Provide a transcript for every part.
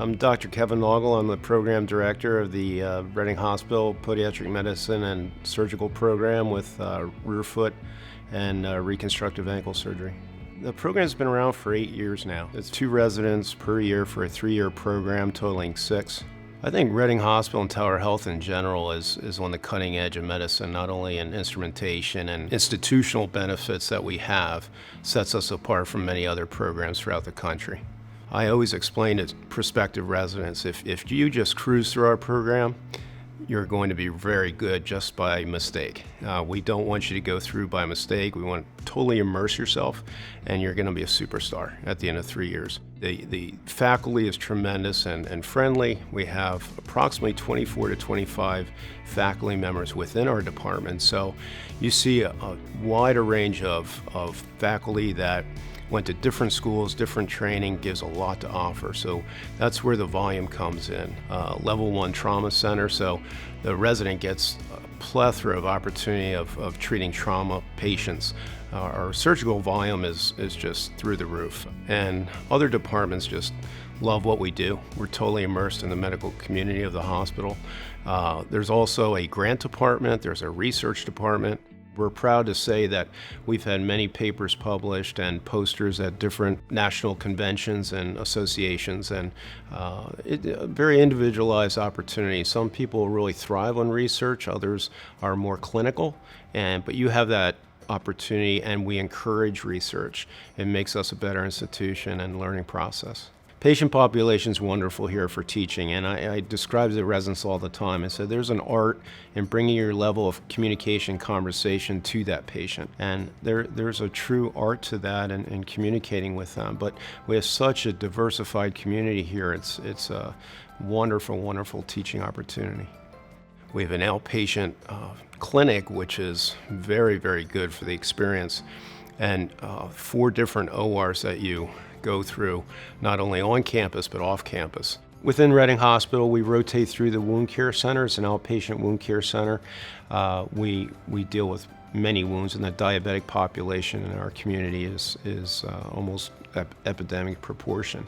I'm Dr. Kevin Noggle. I'm the program director of the Reading Hospital Podiatric Medicine and Surgical Program with rear foot and reconstructive ankle surgery. The program's been around for 8 years now. It's 2 residents per year for a 3-year program totaling 6. I think Reading Hospital and Tower Health in general is on the cutting edge of medicine, not only in instrumentation and institutional benefits that we have, sets us apart from many other programs throughout the country. I always explain to prospective residents, if you just cruise through our program, you're going to be very good just by mistake. We don't want you to go through by mistake. We want to totally immerse yourself, and you're going to be a superstar at the end of 3 years. The faculty is tremendous and friendly. We have approximately 24 to 25 faculty members within our department. So you see a wider range of faculty that went to different schools, different training, gives a lot to offer. So that's where the volume comes in. Level 1 trauma center, so the resident gets a plethora of opportunity of treating trauma patients. Our surgical volume is just through the roof. And other departments just love what we do. We're totally immersed in the medical community of the hospital. There's also a grant department, there's a research department. We're proud to say that we've had many papers published and posters at different national conventions and associations, and a very individualized opportunity. Some people really thrive on research, others are more clinical, but you have that opportunity, and we encourage research. It makes us a better institution and learning process. Patient population is wonderful here for teaching, and I describe to the residents all the time. I said there's an art in bringing your level of communication, conversation to that patient, and there's a true art to that and communicating with them. But we have such a diversified community here. It's a wonderful, wonderful teaching opportunity. We have an outpatient clinic, which is very, very good for the experience, and 4 different ORs that you go through, not only on campus but off campus. Within Reading Hospital, we rotate through the wound care center. It's an outpatient wound care center. We deal with many wounds, and the diabetic population in our community is almost epidemic proportion.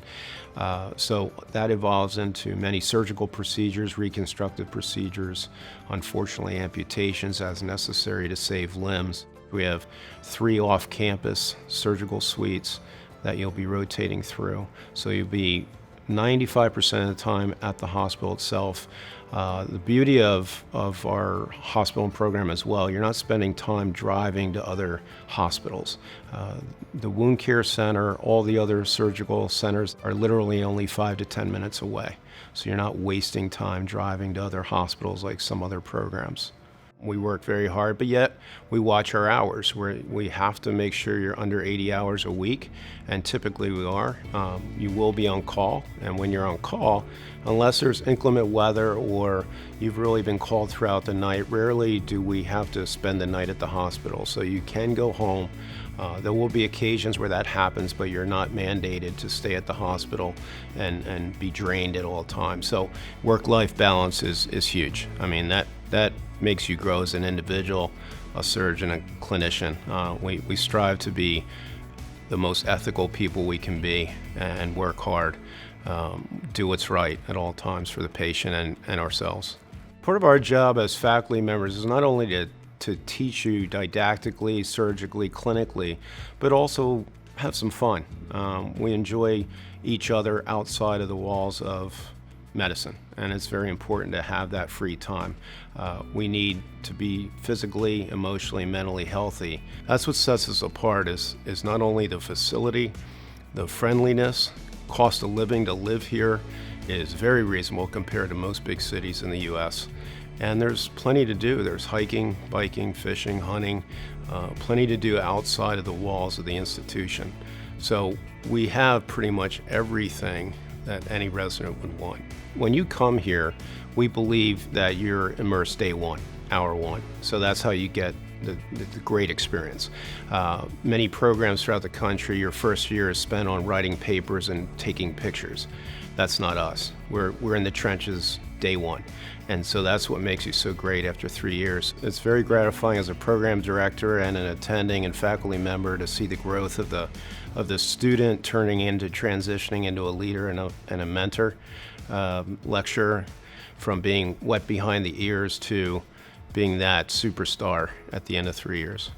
So that evolves into many surgical procedures, reconstructive procedures, unfortunately amputations as necessary to save limbs. We have 3 off-campus surgical suites that you'll be rotating through. So you'll be 95% of the time at the hospital itself. The beauty of our hospital program as well, you're not spending time driving to other hospitals. The wound care center, all the other surgical centers are literally only 5 to 10 minutes away. So you're not wasting time driving to other hospitals like some other programs. We work very hard, but yet we watch our hours. We have to make sure you're under 80 hours a week, and typically we are. You will be on call, and when you're on call, unless there's inclement weather or you've really been called throughout the night, rarely do we have to spend the night at the hospital. So you can go home. There will be occasions where that happens, but you're not mandated to stay at the hospital and be drained at all times. So work-life balance is huge. I mean, that makes you grow as an individual, a surgeon, a clinician. We strive to be the most ethical people we can be and work hard, do what's right at all times for the patient and ourselves. Part of our job as faculty members is not only to teach you didactically, surgically, clinically, but also have some fun. We enjoy each other outside of the walls of medicine, and it's very important to have that free time. We need to be physically, emotionally, mentally healthy. That's what sets us apart is not only the facility, the friendliness, cost of living to live here is very reasonable compared to most big cities in the US. And there's plenty to do. There's hiking, biking, fishing, hunting, plenty to do outside of the walls of the institution. So we have pretty much everything that any resident would want. When you come here, we believe that you're immersed day 1, hour 1. So that's how you get the great experience. Many programs throughout the country, your first year is spent on writing papers and taking pictures. That's not us. We're in the trenches day one. And so that's what makes you so great after 3 years. It's very gratifying as a program director and an attending and faculty member to see the growth of the student turning into transitioning into a leader and a mentor. Lecturer, from being wet behind the ears to being that superstar at the end of 3 years.